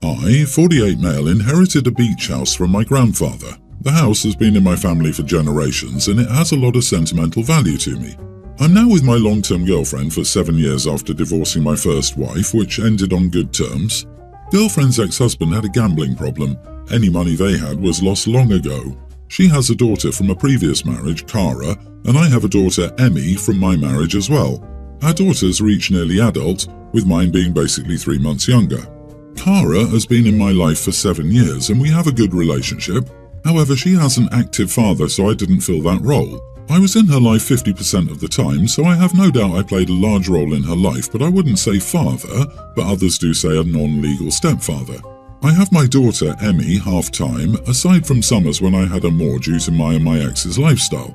I, 48 male, inherited a beach house from my grandfather. The house has been in my family for generations and it has a lot of sentimental value to me. I'm now with my long-term girlfriend for 7 years after divorcing my first wife, which ended on good terms. Girlfriend's ex-husband had a gambling problem. Any money they had was lost long ago. She has a daughter from a previous marriage, Cara, and I have a daughter, Emmy, from my marriage as well. Our daughters are each nearly adult, with mine being basically 3 months younger. Cara has been in my life for 7 years and we have a good relationship. However, she has an active father, so I didn't fill that role. I was in her life 50% of the time, so I have no doubt I played a large role in her life, but I wouldn't say father, but others do say a non-legal stepfather. I have my daughter, Emmy, half-time, aside from summers when I had her more due to my and my ex's lifestyle.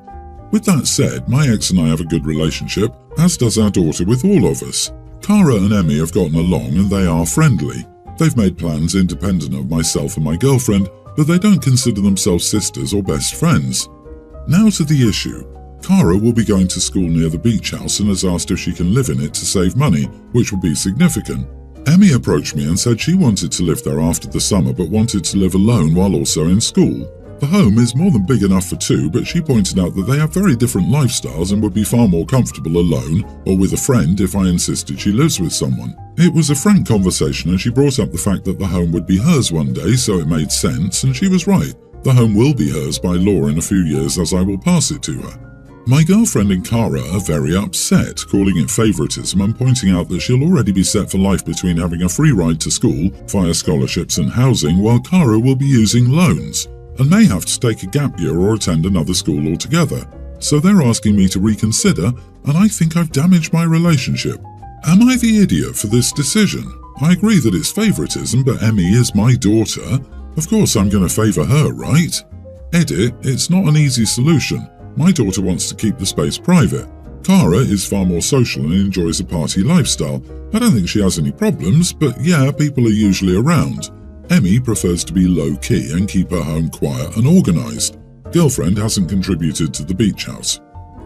With that said, my ex and I have a good relationship, as does our daughter with all of us. Cara and Emmy have gotten along and they are friendly. They've made plans independent of myself and my girlfriend, but they don't consider themselves sisters or best friends. Now to the issue. Cara will be going to school near the beach house and has asked if she can live in it to save money, which will be significant. Emmy approached me and said she wanted to live there after the summer but wanted to live alone while also in school. The home is more than big enough for two, but she pointed out that they have very different lifestyles and would be far more comfortable alone or with a friend if I insisted she lives with someone. It was a frank conversation and she brought up the fact that the home would be hers one day, so it made sense, and she was right. The home will be hers by law in a few years as I will pass it to her. My girlfriend and Cara are very upset, calling it favoritism and pointing out that she'll already be set for life between having a free ride to school via scholarships and housing, while Cara will be using loans and may have to take a gap year or attend another school altogether. So they're asking me to reconsider, and I think I've damaged my relationship. Am I the idiot for this decision? I agree that it's favoritism, but Emmy is my daughter. Of course I'm going to favour her, right? Edit, it's not an easy solution. My daughter wants to keep the space private. Cara is far more social and enjoys a party lifestyle. I don't think she has any problems, but yeah, people are usually around. Emmy prefers to be low-key and keep her home quiet and organised. Girlfriend hasn't contributed to the beach house.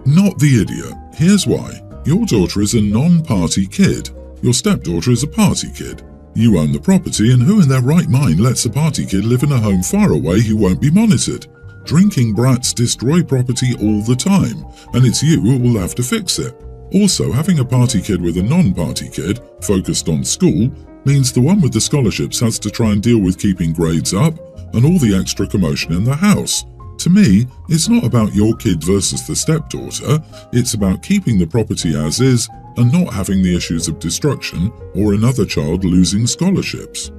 Not the idiot. Here's why. Your daughter is a non-party kid. Your stepdaughter is a party kid. You own the property, and who in their right mind lets a party kid live in a home far away who won't be monitored? Drinking brats destroy property all the time, and it's you who will have to fix it. Also, having a party kid with a non-party kid, focused on school, means the one with the scholarships has to try and deal with keeping grades up and all the extra commotion in the house. To me, it's not about your kid versus the stepdaughter, it's about keeping the property as is and not having the issues of destruction or another child losing scholarships.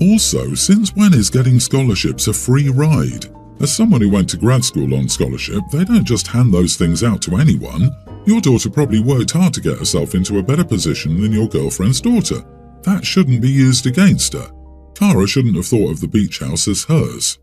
Also, since when is getting scholarships a free ride? As someone who went to grad school on scholarship, they don't just hand those things out to anyone. Your daughter probably worked hard to get herself into a better position than your girlfriend's daughter. That shouldn't be used against her. Cara shouldn't have thought of the beach house as hers.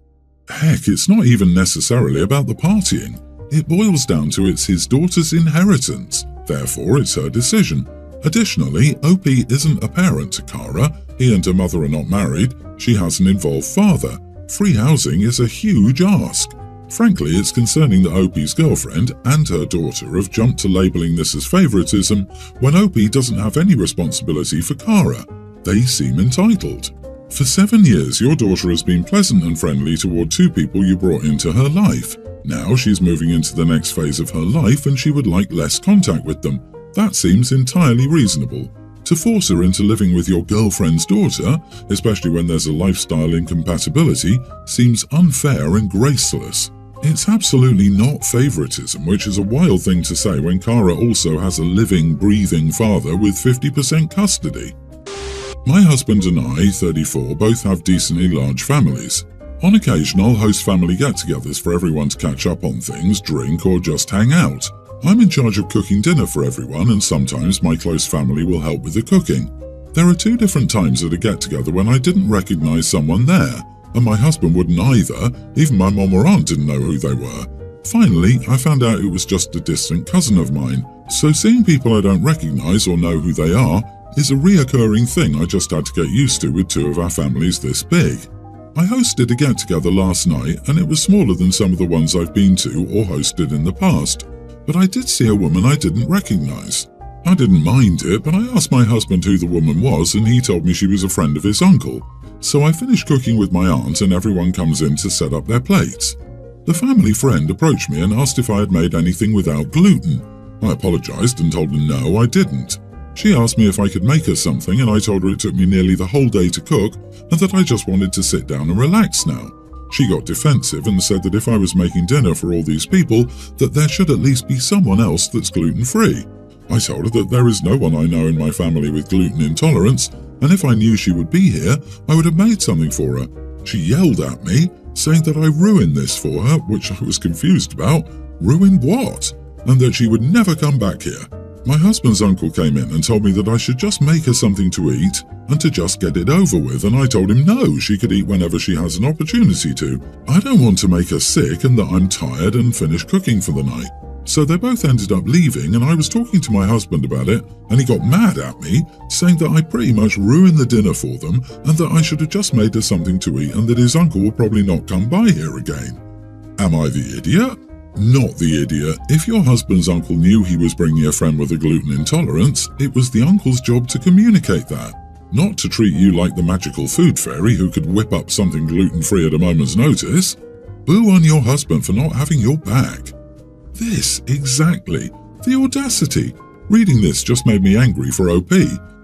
Heck, it's not even necessarily about the partying. It boils down to it's his daughter's inheritance. Therefore, it's her decision. Additionally, OP isn't a parent to Cara. He and her mother are not married. She has an involved father. Free housing is a huge ask. Frankly, it's concerning that OP's girlfriend and her daughter have jumped to labelling this as favoritism when OP doesn't have any responsibility for Cara. They seem entitled. For 7 years, your daughter has been pleasant and friendly toward two people you brought into her life. Now she's moving into the next phase of her life and she would like less contact with them. That seems entirely reasonable. To force her into living with your girlfriend's daughter, especially when there's a lifestyle incompatibility, seems unfair and graceless. It's absolutely not favoritism, which is a wild thing to say when Cara also has a living, breathing father with 50% custody. My husband and I, 34, both have decently large families. On occasion, I'll host family get-togethers for everyone to catch up on things, drink, or just hang out. I'm in charge of cooking dinner for everyone, and sometimes my close family will help with the cooking. There are 2 different times at a get-together when I didn't recognize someone there, and my husband wouldn't either. Even my mom or aunt didn't know who they were. Finally, I found out it was just a distant cousin of mine, so seeing people I don't recognize or know who they are is a reoccurring thing I just had to get used to with 2 of our families this big. I hosted a get-together last night, and it was smaller than some of the ones I've been to or hosted in the past. But I did see a woman I didn't recognize. I didn't mind it, but I asked my husband who the woman was and he told me she was a friend of his uncle. So I finished cooking with my aunt and everyone comes in to set up their plates. The family friend approached me and asked if I had made anything without gluten. I apologized and told her no, I didn't. She asked me if I could make her something and I told her it took me nearly the whole day to cook and that I just wanted to sit down and relax now. She got defensive and said that if I was making dinner for all these people, that there should at least be someone else that's gluten-free. I told her that there is no one I know in my family with gluten intolerance, and if I knew she would be here, I would have made something for her. She yelled at me, saying that I ruined this for her, which I was confused about. Ruined what? And that she would never come back here. My husband's uncle came in and told me that I should just make her something to eat and to just get it over with, and I told him no, she could eat whenever she has an opportunity to. I don't want to make her sick and that I'm tired and finished cooking for the night. So they both ended up leaving and I was talking to my husband about it and he got mad at me, saying that I pretty much ruined the dinner for them and that I should have just made her something to eat and that his uncle will probably not come by here again. Am I the idiot? Not the idiot. If your husband's uncle knew he was bringing a friend with a gluten intolerance, it was the uncle's job to communicate that, not to treat you like the magical food fairy who could whip up something gluten-free at a moment's notice. Boo on your husband for not having your back. This, exactly. The audacity. Reading this just made me angry for OP.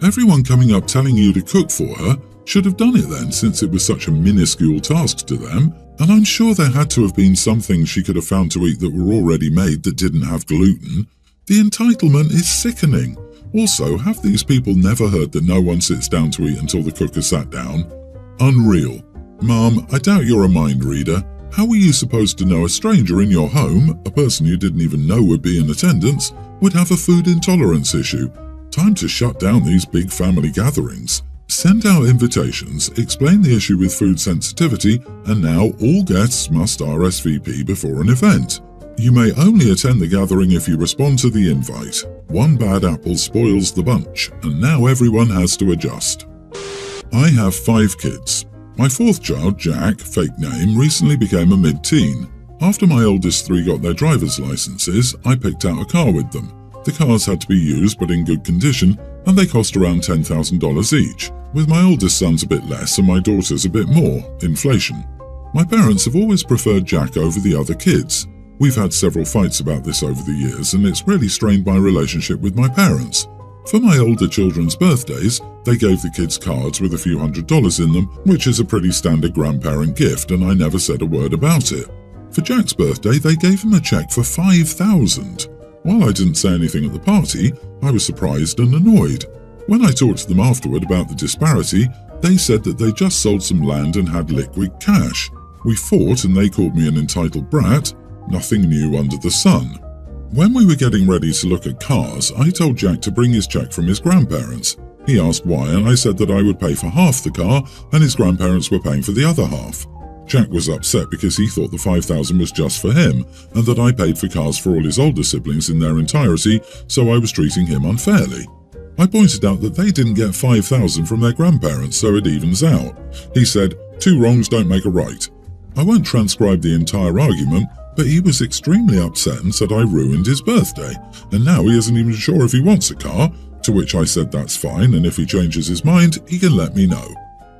Everyone coming up telling you to cook for her should have done it then, since it was such a minuscule task to them, and I'm sure there had to have been some things she could have found to eat that were already made that didn't have gluten. The entitlement is sickening. Also, have these people never heard that no one sits down to eat until the cook has sat down? Unreal. Mom, I doubt you're a mind reader. How were you supposed to know a stranger in your home, a person you didn't even know would be in attendance, would have a food intolerance issue? Time to shut down these big family gatherings. Send out invitations, explain the issue with food sensitivity, and now all guests must RSVP before an event. You may only attend the gathering if you respond to the invite. One bad apple spoils the bunch, and now everyone has to adjust. I have 5 kids. My 4th child, Jack, fake name, recently became a mid-teen. After my oldest 3 got their driver's licenses, I picked out a car with them. The cars had to be used but in good condition, and they cost around $10,000 each, with my oldest son's a bit less and my daughter's a bit more, inflation. My parents have always preferred Jack over the other kids. We've had several fights about this over the years, and it's really strained my relationship with my parents. For my older children's birthdays, they gave the kids cards with a few $100s in them, which is a pretty standard grandparent gift, and I never said a word about it. For Jack's birthday, they gave him a check for $5,000. While I didn't say anything at the party, I was surprised and annoyed. When I talked to them afterward about the disparity, they said that they just sold some land and had liquid cash. We fought and they called me an entitled brat. Nothing new under the sun. When we were getting ready to look at cars, I told Jack to bring his check from his grandparents. He asked why, and I said that I would pay for half the car and his grandparents were paying for the other half. Jack was upset because he thought the $5,000 was just for him and that I paid for cars for all his older siblings in their entirety, so I was treating him unfairly. I pointed out that they didn't get $5,000 from their grandparents, so it evens out. He said, 2 wrongs don't make a right. I won't transcribe the entire argument, but he was extremely upset and said I ruined his birthday, and now he isn't even sure if he wants a car, to which I said that's fine, and if he changes his mind, he can let me know.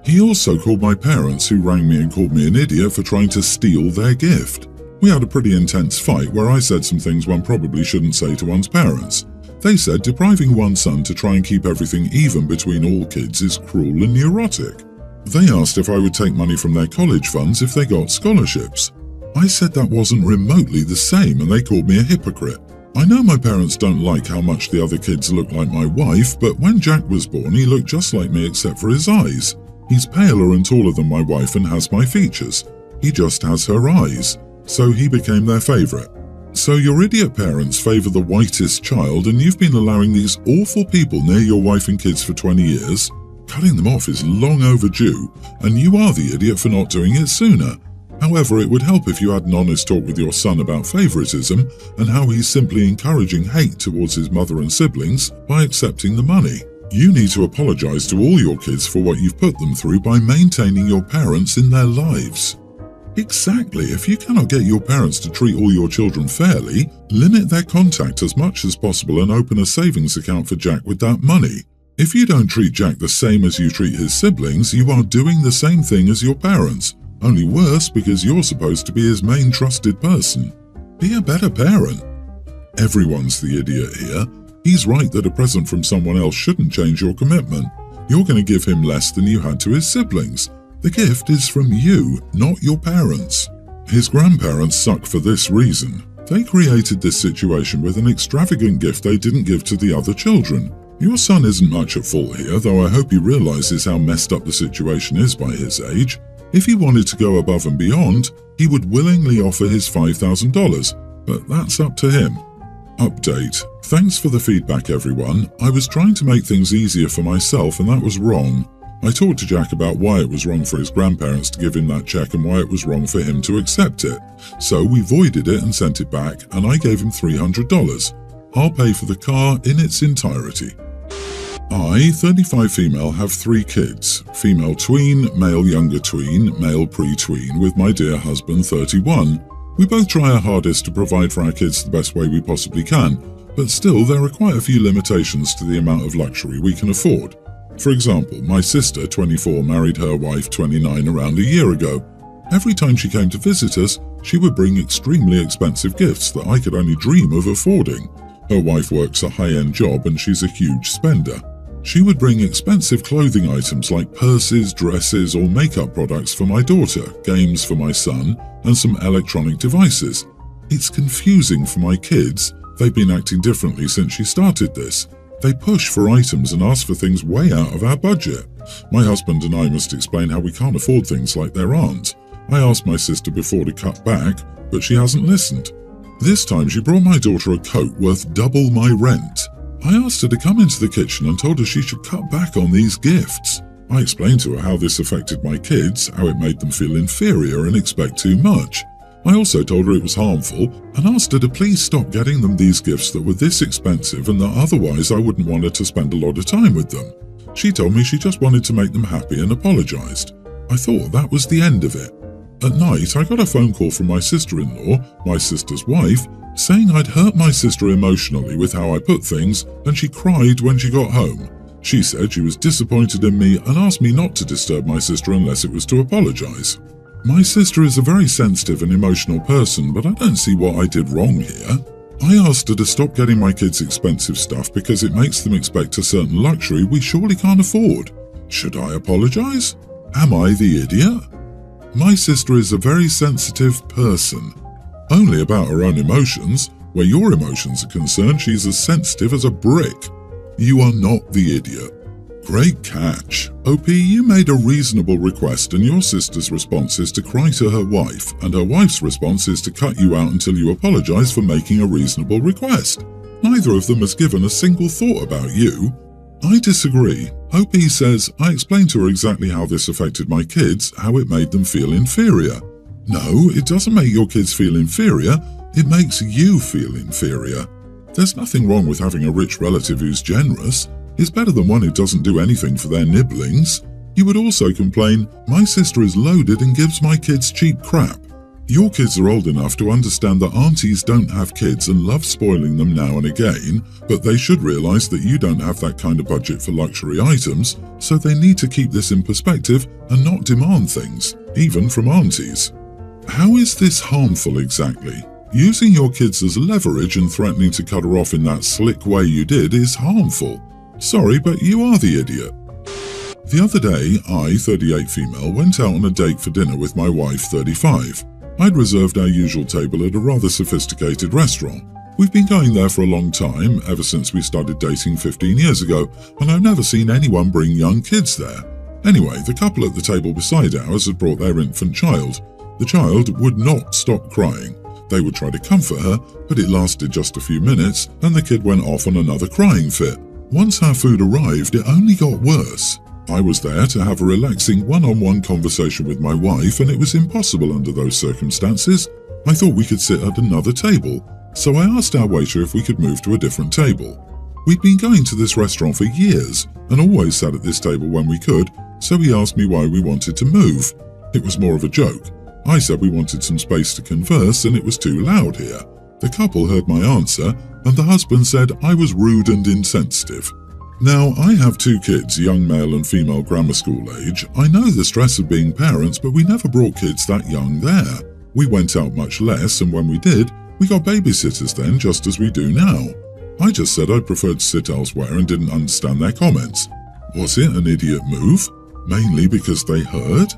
He also called my parents, who rang me and called me an idiot for trying to steal their gift. We had a pretty intense fight where I said some things one probably shouldn't say to one's parents. They said depriving one's son to try and keep everything even between all kids is cruel and neurotic. They asked if I would take money from their college funds if they got scholarships. I said that wasn't remotely the same and they called me a hypocrite. I know my parents don't like how much the other kids look like my wife, but when Jack was born he looked just like me except for his eyes. He's paler and taller than my wife and has my features. He just has her eyes. So he became their favourite. So your idiot parents favour the whitest child and you've been allowing these awful people near your wife and kids for 20 years? Cutting them off is long overdue, and you are the idiot for not doing it sooner. However, it would help if you had an honest talk with your son about favouritism and how he's simply encouraging hate towards his mother and siblings by accepting the money. You need to apologise to all your kids for what you've put them through by maintaining your parents in their lives. Exactly. If you cannot get your parents to treat all your children fairly, limit their contact as much as possible and open a savings account for Jack with that money. If you don't treat Jack the same as you treat his siblings, you are doing the same thing as your parents, only worse because you're supposed to be his main trusted person. Be a better parent. Everyone's the idiot here. He's right that a present from someone else shouldn't change your commitment. You're going to give him less than you had to his siblings. The gift is from you, not your parents. His grandparents suck for this reason. They created this situation with an extravagant gift they didn't give to the other children. Your son isn't much at fault here, though I hope he realizes how messed up the situation is by his age. If he wanted to go above and beyond, he would willingly offer his $5,000, but that's up to him. Update. Thanks for the feedback, everyone. I was trying to make things easier for myself and that was wrong. I talked to Jack about why it was wrong for his grandparents to give him that check and why it was wrong for him to accept it. So we voided it and sent it back, and I gave him $300. I'll pay for the car in its entirety. I, 35 female, have 3 kids. Female tween, male younger tween, male pre-tween, with my dear husband, 31. We both try our hardest to provide for our kids the best way we possibly can, but still there are quite a few limitations to the amount of luxury we can afford. For example, my sister, 24, married her wife, 29, around a year ago. Every time she came to visit us, she would bring extremely expensive gifts that I could only dream of affording. Her wife works a high-end job and she's a huge spender. She would bring expensive clothing items like purses, dresses, or makeup products for my daughter, games for my son, and some electronic devices. It's confusing for my kids. They've been acting differently since she started this. They push for items and ask for things way out of our budget. My husband and I must explain how we can't afford things like their aunt. I asked my sister before to cut back, but she hasn't listened. This time she brought my daughter a coat worth double my rent. I asked her to come into the kitchen and told her she should cut back on these gifts. I explained to her how this affected my kids, how it made them feel inferior and expect too much. I also told her it was harmful and asked her to please stop getting them these gifts that were this expensive and that otherwise I wouldn't want her to spend a lot of time with them. She told me she just wanted to make them happy and apologized. I thought that was the end of it. At night, I got a phone call from my sister-in-law, my sister's wife, saying I'd hurt my sister emotionally with how I put things, and she cried when she got home. She said she was disappointed in me and asked me not to disturb my sister unless it was to apologize. My sister is a very sensitive and emotional person, but I don't see what I did wrong here. I asked her to stop getting my kids expensive stuff because it makes them expect a certain luxury we surely can't afford. Should I apologize? Am I the idiot? My sister is a very sensitive person. Only about her own emotions. Where your emotions are concerned, she's as sensitive as a brick. You are not the idiot. Great catch. OP, you made a reasonable request and your sister's response is to cry to her wife, and her wife's response is to cut you out until you apologize for making a reasonable request. Neither of them has given a single thought about you. I disagree. OP says, I explained to her exactly how this affected my kids, how it made them feel inferior. No, it doesn't make your kids feel inferior, it makes you feel inferior. There's nothing wrong with having a rich relative who's generous. It's better than one who doesn't do anything for their nibblings. You would also complain, my sister is loaded and gives my kids cheap crap. Your kids are old enough to understand that aunties don't have kids and love spoiling them now and again, but they should realize that you don't have that kind of budget for luxury items, so they need to keep this in perspective and not demand things, even from aunties. How is this harmful exactly? Using your kids as leverage and threatening to cut her off in that slick way you did is harmful. Sorry, but you are the idiot. The other day, I, 38 female, went out on a date for dinner with my wife, 35. I'd reserved our usual table at a rather sophisticated restaurant. We've been going there for a long time, ever since we started dating 15 years ago, and I've never seen anyone bring young kids there. Anyway, the couple at the table beside ours had brought their infant child. The child would not stop crying. They would try to comfort her, but it lasted just a few minutes, and the kid went off on another crying fit. Once our food arrived, it only got worse. I was there to have a relaxing one-on-one conversation with my wife, and it was impossible under those circumstances. I thought we could sit at another table, so I asked our waiter if we could move to a different table. We'd been going to this restaurant for years, and always sat at this table when we could, so he asked me why we wanted to move. It was more of a joke. I said we wanted some space to converse and it was too loud here. The couple heard my answer, and the husband said I was rude and insensitive. Now, I have 2 kids, young male and female grammar school age. I know the stress of being parents, but we never brought kids that young there. We went out much less, and when we did, we got babysitters then, just as we do now. I just said I preferred to sit elsewhere and didn't understand their comments. Was it an idiot move? Mainly because they heard?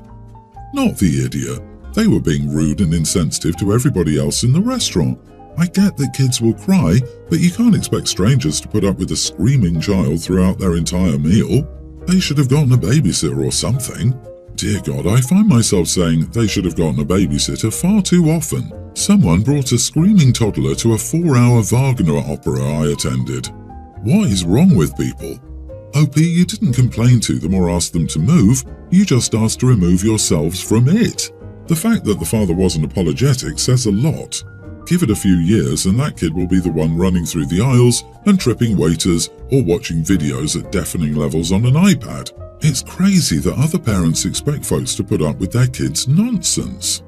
Not the idiot. They were being rude and insensitive to everybody else in the restaurant. I get that kids will cry, but you can't expect strangers to put up with a screaming child throughout their entire meal. They should have gotten a babysitter or something. Dear God, I find myself saying they should have gotten a babysitter far too often. Someone brought a screaming toddler to a 4-hour Wagner opera I attended. What is wrong with people? OP, you didn't complain to them or ask them to move, you just asked to remove yourselves from it. The fact that the father wasn't apologetic says a lot. Give it a few years and that kid will be the one running through the aisles and tripping waiters or watching videos at deafening levels on an iPad. It's crazy that other parents expect folks to put up with their kids' nonsense.